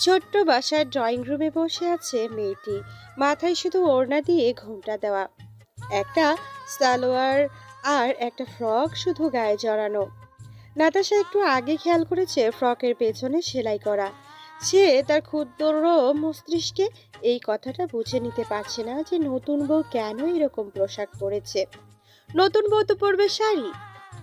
ছোট্ট বাসার ড্রয়িং রুমে বসে আছে মেয়েটি। মাথায় শুধু ওড়না দিয়ে ঘোমটা দেওয়া, একটা সালোয়ার আর একটা ফ্রক শুধু গায়ে জড়ানো। নাতাশা একটু আগে খেয়াল করেছে ফ্রকের পেছনে সেলাই করা। সে তার ক্ষুদ্র মস্তিষ্কে এই কথাটা বুঝে নিতে পারছে না যে নতুন বউ কেন এরকম পোশাক পরেছে। নতুন বউ তো পরবে শাড়ি,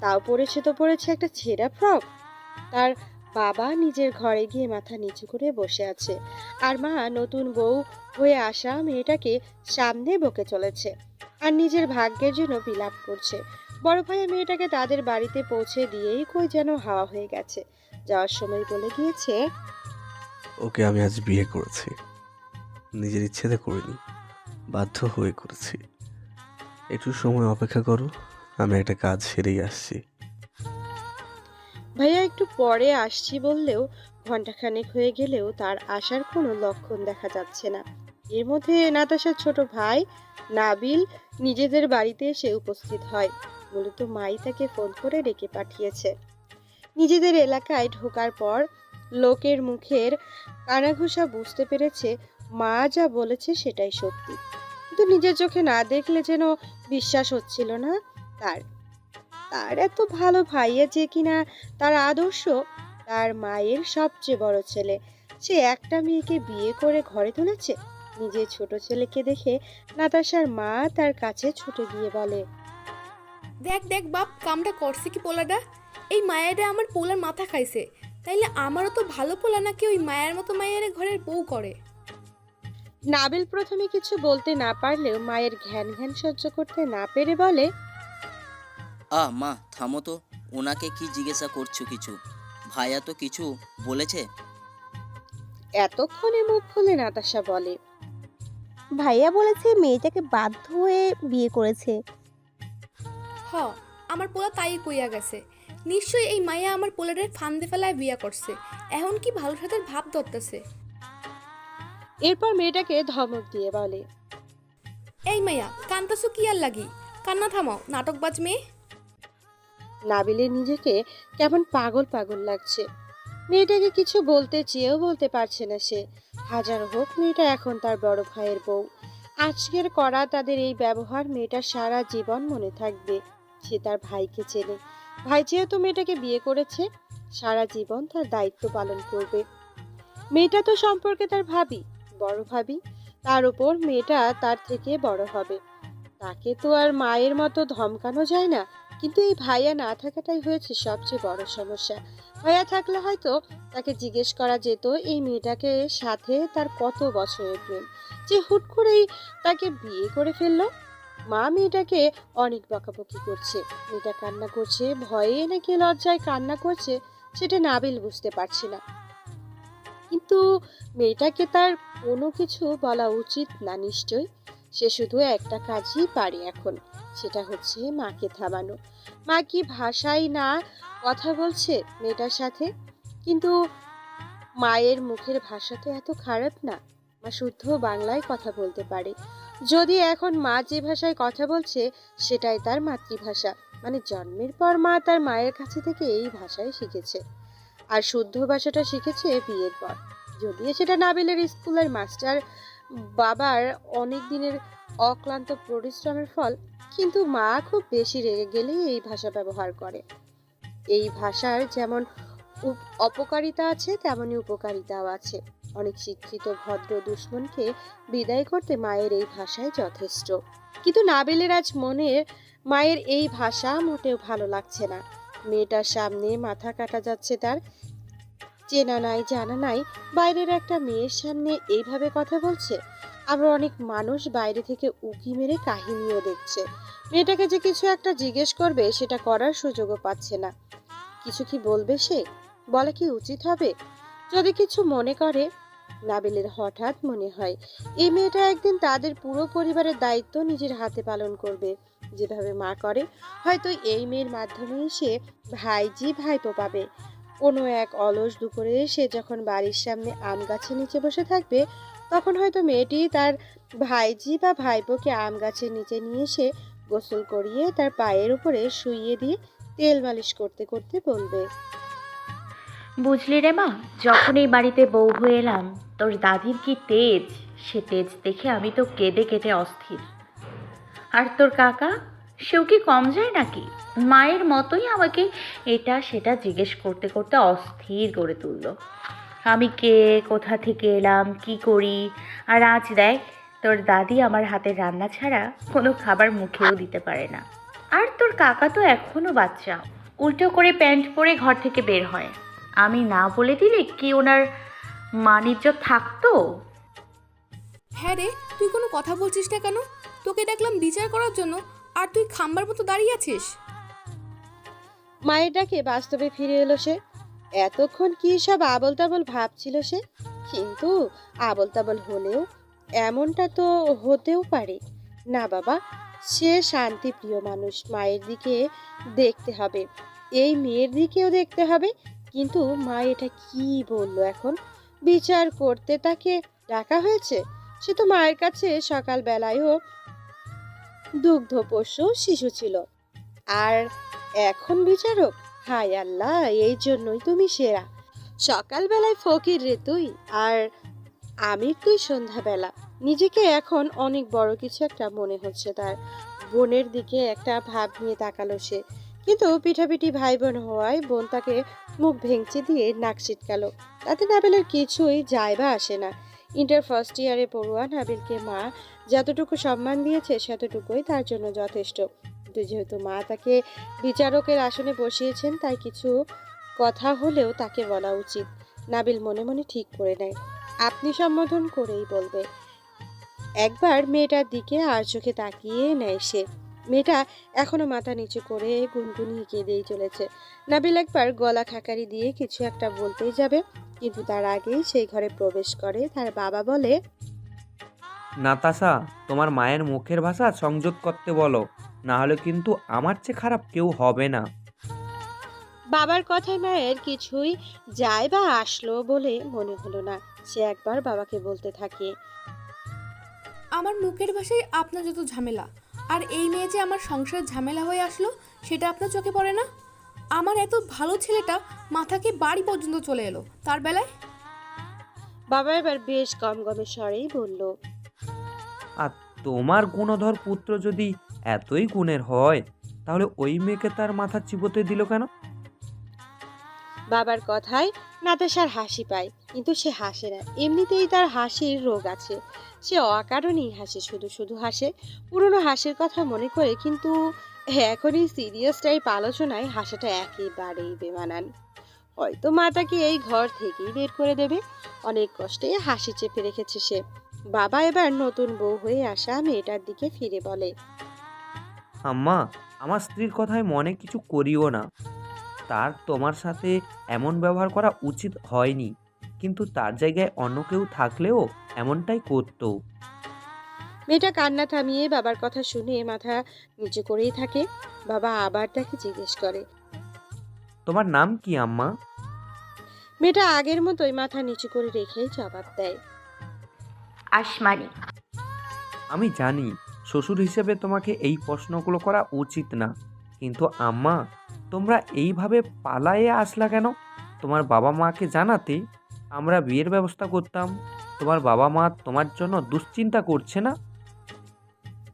তাও পরেছে একটা ছেঁড়া ফ্রক। তার বাবা নিজের ঘরে গিয়ে মাথা নিচু করে বসে আছে, আর মা নতুন বউ হয়ে আসা মেয়েটাকে সামনে বকে চলেছে আর নিজের ভাগ্যের জন্য বিলাপ করছে। বড় ভাইয়া মেয়েটাকে তাদের বাড়িতে পৌঁছে দিয়েই কই যেন হাওয়া হয়ে গেছে। যাওয়ার সময় বলে গিয়েছে, ওকে আমি আজ বিয়ে করেছি, নিজের ইচ্ছেতে করিনি, বাধ্য হয়ে করেছি। একটু সময় অপেক্ষা করো, আমি একটা কাজ সেরেই আসছি। ভাইয়া একটু পরে আসছি বললেও ঘন্টাখানেক হয়ে গেলেও তার আসার কোনো লক্ষণ দেখা যাচ্ছে না। এর মধ্যে নাতাশার ছোট ভাই নাবিল নিজেদের বাড়িতে এসে উপস্থিত হয়। মূলত মাই তাকে ফোন করে ডেকে পাঠিয়েছে। নিজেদের এলাকায় ঢোকার পর লোকের মুখের কানাঘুষা বুঝতে পেরেছে মা যা বলেছে সেটাই সত্যি, কিন্তু নিজের চোখে না দেখলে যেন বিশ্বাস হচ্ছিল না তার। তার এত ভালো ভাইয়া যে কিনা তার আদর্শ, তার মায়ের সবচেয়ে বড় ছেলে, সে একটা মেয়েকে বিয়ে করে ঘরে তুলেছে। নিজের ছোট ছেলেকে দেখে নাতাশার মা তার কাছে ছুটে গিয়ে বলে, দেখ দেখ বাপ, কামটা করছে কি পোলাটা? এই মায়াটা আমার পোলার মাথা খাইছে। তাইলে আমারও তো ভালো পোলা নাকি ওই মায়ের মতো মায়ের ঘরের বউ করে? নাবিল প্রথমে কিছু বলতে না পারলেও মায়ের ঘ্যান ঘ্যান সহ্য করতে না পেরে বলে, মা থামো তো, ওনাকে কি জিজ্ঞাসা করছো কিছু? ভাইয়া তো কিছু বলেছে? এতক্ষণে মুখ খুলে নাতাশা বলে, ভাইয়া বলেছে মেয়েটাকে বাধ্য হয়ে বিয়ে করেছে। হ, আমার পোলা তাই কইয়া গেছে। নিশ্চয়ই এই মায়া আমার পোলারের ফান্দে ফেলায় বিয়া করছে। এখন কি ভালো সাথে ভাব ধরতেছে। এরপর মেয়েটাকে ধমক দিয়ে বলে, এই মায়া, কান্তাসু কি আর লাগি? কান্না থামাও, নাটকবাজ মেয়ে। নাবিলের নিজেকে কেমন পাগল পাগল লাগছে। মেয়েটাকে কিছু বলতে চেয়েও বলতে পারছে না সে। হাজার হোক মেয়েটা এখন তার বড় ভাইয়ের বউ। আজকের করা তাদের এই ব্যবহার মেয়েটা সারা জীবন মনে থাকবে। সে তার ভাইকে চেনে, ভাই যেহেতু মেয়েটাকে বিয়ে করেছে, সারা জীবন তার দায়িত্ব পালন করবে। মেয়েটা তো সম্পর্কে তার ভাবি, বড় ভাবি। তার উপর মেয়েটা তার থেকে বড় হবে, তাকে তো আর মায়ের মতো ধমকানো যায় না। কিন্তু এই ভাইয়া না থাকাটাই হয়েছে সবচেয়ে বড় সমস্যা। ভাইয়া থাকলে হয়তো তাকে জিজ্ঞেস করা যেত এই মেয়েটাকে সাথে তার কত বছরের প্রেম, যে হুট করেই তাকে বিয়ে করে ফেললো। মা মেয়েটাকে অনেক বকাবকি করছে, মেয়েটা কান্না করছে, ভয়ে নাকি লজ্জায় কান্না করছে, সেটা নাবিল বুঝতে পারছে না। কিন্তু মেয়েটাকে তার কোনো কিছু বলা উচিত না নিশ্চয়। সে শুধু একটা কাজই পারে এখন, সেটা হচ্ছে মাকে থামানো। মা কি ভাষায় না কথা বলছে মেয়েটার সাথে, কিন্তু মায়ের মুখের ভাষা তো এত খারাপ না। মা শুদ্ধ বাংলায় কথা বলতে পারে। যদি এখন মা যে ভাষায় কথা বলছে সেটাই তার মাতৃভাষা, মানে জন্মের পর মা তার মায়ের কাছে থেকে এই ভাষায় শিখেছে, আর শুদ্ধ ভাষাটা শিখেছে বিয়ের পর। যদিও সেটা নাবিলের স্কুলের মাস্টার বাবার অনেক দিনের অক্লান্ত পরিশ্রমের ফল, কিন্তু মা খুব বেশি রেগে গেলেই এই ভাষা ব্যবহার করে। এই ভাষার যেমন অপকারিতা আছে তেমনই উপকারিতাও আছে। অনেক শিক্ষিত ভদ্র দুশ্মনকে বিদায় করতে মায়ের এই ভাষায় যথেষ্ট। কিন্তু নাবিলের আজ মনের মায়ের এই ভাষা মোটেও ভালো লাগছে না। মেয়েটার সামনে মাথা কাটা যাচ্ছে তার। চেনা নাই জানা নাই বাইরের একটা মেয়ের সামনে এইভাবে কথা বলছে। আবার অনেক মানুষ বাইরে থেকে উকি মেরে কাহিনীও দেখছে। মেয়েটাকে যে কিছু একটা জিজ্ঞেস করবে সেটা করার সুযোগও পাচ্ছে না। কিছু কি বলবে সে? বলা কি উচিত হবে? যদি কিছু মনে করে। নাবিলের হঠাৎ মনে হয় এই মেয়েটা একদিন তাদের পুরো পরিবারের দায়িত্ব নিজের হাতে পালন করবে, যেভাবে মা করে। হয়তো এই মেয়ের মাধ্যমেই সে ভাইজি ভাইপো পাবে। কোনো এক অলস দুপুরে সে যখন বাড়ির সামনে আম গাছের নিচে বসে থাকবে, তখন হয়তো মেয়েটি তার ভাইজি বা ভাইপোকে আম গাছের নিচে নিয়ে এসে গোসল করিয়ে তার পায়ের উপরে শুইয়ে দিয়ে তেল মালিশ করতে করতে বলবে, বুঝলি রে মা, যখন এই বাড়িতে বউ হয়ে এলাম, তোর দাদির কি তেজ! সে তেজ দেখে আমি তো কেঁদে কেটে অস্থির। আর তোর কাকা, সেও কি কম যায় নাকি? মায়ের মতোই আমাকে এটা সেটা জিজ্ঞেস করতে করতে অস্থির করে তুললো। আমি কে, কোথা থেকে এলাম, কি করি। আর আজ দেখ, তোর দাদি আমার হাতের রান্না ছাড়া কোনো খাবার মুখেও দিতে পারে না। আর তোর কাকা তো এখনো বাচ্চা, উল্টো করে প্যান্ট পরে ঘর থেকে বের হয়। আমি না বলে দিলে কি ওনার মান-ইজ্জত থাকতো? হ্যাঁ রে, তুই কোনো কথা বলছিস না কেন? তোকে দেখলাম বিচার করার জন্য, আর তুই খাম্বার মতো দাঁড়িয়ে আছিস। মায়ের ডাকে বাস্তবে ফিরে এলো সে। এতক্ষণ কি সব আবল তাবল ভাবছিল সে, কিন্তু আবল তাবল হলেও এমনটা তো হতেও পারে না। বাবা, সে শান্তিপ্রিয় মানুষ, মায়ের দিকে দেখতে হবে, এই মেয়ের দিকেও দেখতে হবে। কিন্তু মা এটা কি বললো এখন? বিচার করতে তাকে ডাকা হয়েছে? সে তো মায়ের কাছে সকালবেলায়ও দুগ্ধপোষ্য শিশু ছিল, আর এখন বিচারক? হায় আল্লাহ, এই জন্যই তুমি সেরা। সকালবেলায় ফকির রে তুই, আর তুই সন্ধ্যাবেলা। নিজেকে এখন অনেক বড় কিছু একটা মনে হচ্ছে তার। বোনের দিকে একটা ভাব নিয়ে তাকালো সে, কিন্তু পিঠাপিঠি ভাই বোন হওয়ায় বোন তাকে মুখ ভেঙচি দিয়ে নাক ছিটকালো। তাতে নাবিলের কিছুই যায় বা আসে না। ইন্টার ফার্স্ট ইয়ারে পড়ুয়া নাবিলকে মা যতটুকু সম্মান দিয়েছে সেতটুকুই তার জন্য যথেষ্ট। কিন্তু যেহেতু মা তাকে বিচারকের আসনে বসিয়েছেন, তাই কিছু কথা হলেও তাকে বলা উচিত। নাবিল মনে মনে ঠিক করে নেয়, আপনি সম্বোধন করেই বলবে। একবার মেয়েটার দিকে আর চোখে তাকিয়ে নেয় সে। মেয়েটা এখনো মাথা নিচু করে গুনগুনিয়ে কেঁদেই চলেছে। নাবিল একবার গলা খাকারি দিয়ে কিছু একটা বলতেই যাবে, কিন্তু তার আগেই সেই ঘরে প্রবেশ করে তার বাবা। বলে, নাতাশা, তোমার মায়ের মুখের ভাষা সংযত করতে বলো, না হলে কিন্তু আমার চেয়ে খারাপ কেউ হবে না। বাবার কথায় মায়ের কিছুই যায় বা আসলো বলে মনে হলো না। সে একবার বাবাকে বলতে থাকে, আমার মুখের ভাষায় আপনার যত ঝামেলা, আর এই মেয়ে যে আমার সংসারের ঝামেলা হয়ে আসলো, সেটা আপনার চোখে পড়ে না? আমার এত ভালো ছেলেটা মাথাকে বাড়ি পর্যন্ত চলে এলো, তার বেলায়। বাবা এবার বেশ কম গমের স্বরেই বলল, আর তোমার গুণধর পুত্র যদি এতই গুণের হয়, তাহলে ওই মেয়েকে তার মাথা চিবোতে দিল কেন? বাবার কথায় নাতাশার হাসি পায়, কিন্তু সে হাসে না। এমনিতেই তার হাসির রোগ আছে। সে অকারণেই হাসে, শুধু শুধু হাসে, পুরনো হাসির কথা মনে করে। কিন্তু এখনই সিরিয়াস টাইপ আলোচনায় হাসাটা একেবারেই বেমানান। হয়তো মা তাকে এই ঘর থেকেই বের করে দেবে। অনেক কষ্টে হাসি চেপে রেখেছে সে। বাবা এবার নতুন বউ হয়ে আসা মেয়েটার দিকে ফিরে বলে, আম্মা, আমার স্ত্রীর কথায় মনে কিছু করিও না। তার তোমার সাথে এমন ব্যবহার করা উচিত হয়নি, কিন্তু তার জায়গায় অন্য কেউ থাকলেও এমনটাই করতো। মেয়েটা কান্না থামিয়ে বাবার কথা শুনে মাথা নিচু করেই থাকে। বাবা আবার তাকে জিজ্ঞেস করে। তোমার নাম কি আম্মা? মেয়েটা আগের মতোই মাথা নিচু করে রেখেই জবাব দেয়, আসমানি। আমি জানি শ্বশুর হিসেবে তোমাকে এই প্রশ্নগুলো করা উচিত না, কিন্তু আম্মা, তোমরা এইভাবে পালায়ে আসলা কেন? তোমার বাবা মাকে জানাতে আমরা বিয়ের ব্যবস্থা করতাম। তোমার বাবা মা তোমার জন্য দুশ্চিন্তা করছে না?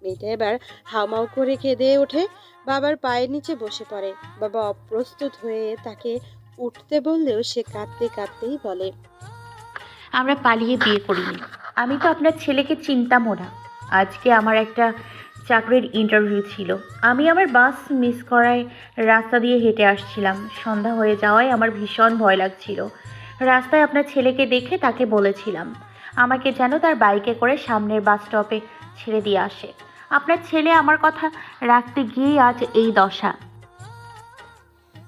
মেয়েটা এবার হাউমাউ করে কেঁদে ওঠে, বাবার পায়ের নিচে বসে পড়ে। বাবা অপ্রস্তুত হয়ে তাকে উঠতে বললেও সে কাঁদতে কাঁদতেই বলে, আমরা পালিয়ে বিয়ে করিনি। আমি তো আপনার ছেলেকে চিনতামও না। আজকে আমার একটা চাকরির ইন্টারভিউ ছিল। আমি আমার বাস মিস করায় রাস্তা দিয়ে হেঁটে আসছিলাম। সন্ধ্যা হয়ে যাওয়ায় আমার ভীষণ ভয় লাগছিল। রাস্তায় আপনার ছেলেকে দেখে তাকে বলেছিলাম আমাকে যেন তার বাইকে করে সামনের বাস স্টপে ছেড়ে দিয়ে আসে। আপনার ছেলে আমার কথা রাখতে গিয়েই আজ এই দশা।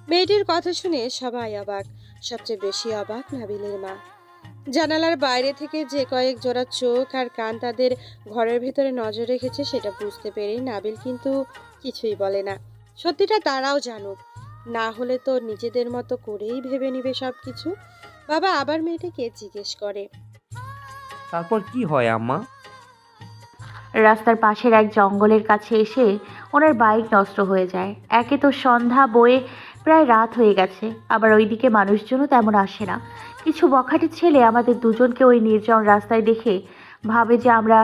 মেয়েটির কথা শুনে সবাই অবাক। সবচেয়ে বেশি অবাক নাবিলের মা। জানালার বাইরে থেকে যে কয়েক জোড়া চোখ আর কান তাদের ঘরের ভেতরে নজর রেখেছে সেটা বুঝতে পেরে নাবিল কিন্তু কিছুই বলে না। সত্যিটা তারাও জানুক, না হলে তো নিজেদের মতো করেই ভেবে নিবে সবকিছু। বাবা আবার মেয়েটাকে জিজ্ঞেস করে, তারপর কি হয় আম্মা? রাস্তার পাশের এক জঙ্গলের কাছে এসে ওনার বাইক নষ্ট হয়ে যায়। একে তো সন্ধ্যা বয়ে প্রায় রাত হয়ে গেছে, আবার ওইদিকে মানুষজনও তেমন আসে না। কিছু বখাটে ছেলে আমাদের দুজনকে ওই নির্জন রাস্তায় দেখে ভাবে যে আমরা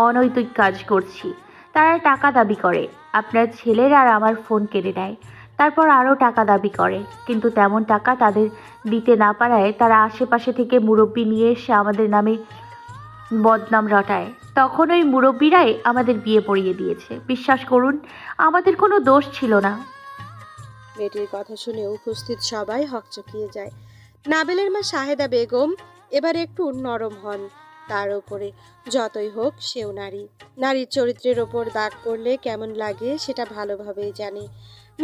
অনৈতিক কাজ করছি। তারা টাকা দাবি করে, আপনার ছেলের আর আমার ফোন কেড়ে নেয়। তারপর আরও টাকা দাবি করে, কিন্তু তেমন টাকা তাদের দিতে না পারায় তারা আশেপাশে থেকে মুরব্বি নিয়ে এসে আমাদের নামে বদনাম রটায়। তখন ওই মুরব্বিরাই আমাদের বিয়ে পড়িয়ে দিয়েছে। বিশ্বাস করুন, আমাদের কোনো দোষ ছিল না। মেয়েটির কথা শুনে উপস্থিত সবাই হকচকিয়ে যায়। নাবিলের মা শাহেদা বেগম এবার একটু নরম হন। তার ওপরে যতই হোক সেও নারী, নারীর চরিত্রের ওপর দাগ পড়লে কেমন লাগে সেটা ভালোভাবেই জানে।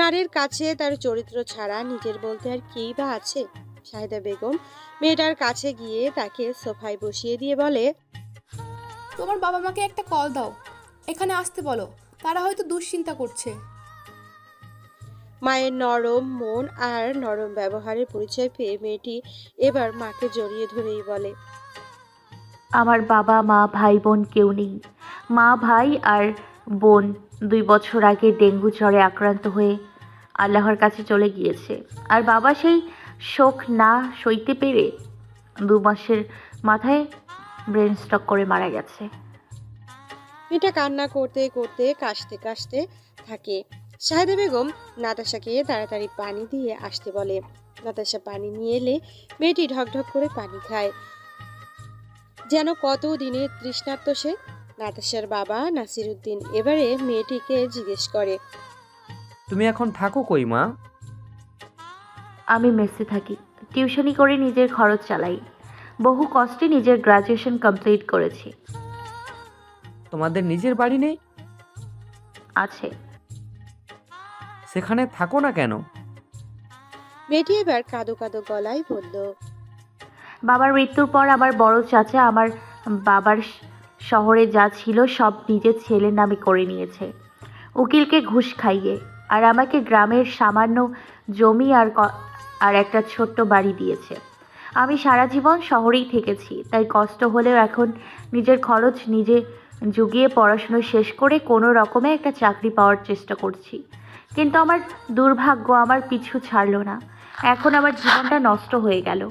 নারীর কাছে তার চরিত্র ছাড়া নিজের বলতে আর কিই বা আছে। শাহেদা বেগম মেয়েটার কাছে গিয়ে তাকে সোফায় বসিয়ে দিয়ে বলে, তোমার বাবা মাকে একটা কল দাও, এখানে আসতে বলো, তারা হয়তো দুশ্চিন্তা করছে। মায়ের নরম মন আর নরম ব্যবহারের পরিচয় পেয়ে মেয়েটি এবার মাকে জড়িয়ে ধরেই বলে, আমার বাবা মা ভাই বোন কেউ নেই। মা ভাই আর বোন 2 বছর আগে ডেঙ্গু জ্বরে আক্রান্ত হয়ে আল্লাহর কাছে চলে গিয়েছে। আর বাবা সেই শোক না সইতে পেরে 2 মাসের মাথায় ব্রেন স্ট্রোক করে মারা গেছে। মেয়েটা কান্না করতে করতে কাশতে কাশতে থাকে। শাহেদা বেগম নাতাশাকে তাড়াতাড়ি পানি দিয়ে আসতে বলে। নাতাশা পানি নিয়ে এলে মেয়েটি ঢকঢক করে পানি খায়, যেন কত দিনের তৃষ্ণার্ত সে। নাতাশার বাবা নাসিরউদ্দিন এবারে মেয়েটিকে জিজ্ঞেস করে, তুমি এখন থাকো কই মা? আমি মেসে থাকি, টিউশনি করে নিজের খরচ চালাই। বহু কষ্টে নিজের গ্রাজুয়েশন কমপ্লিট করেছি। তোমাদের নিজের বাড়ি নেই? আছে। সেখানে থাকো না কেন? মেয়েটি এবার কাঁদো কাঁদো গলায় বলল, বাবার মৃত্যুর পর আমার বড় চাচা আমার বাবার শহরে যা ছিল সব নিজের ছেলের নামে করে নিয়েছে, উকিলকে ঘুষ খাইয়ে। আর আমাকে গ্রামের সামান্য জমি আর একটা ছোট্ট বাড়ি দিয়েছে। আমি সারা জীবন শহরেই থেকেছি, তাই কষ্ট হলেও এখন নিজের খরচ নিজে জুগিয়ে পড়াশুনো শেষ করে কোনো রকমে একটা চাকরি পাওয়ার চেষ্টা করছি। কিন্তু আমার দুর্ভাগ্য আমার পিছু ছাড়লো না। এখন আমার জীবনটা নষ্ট হয়ে গেল।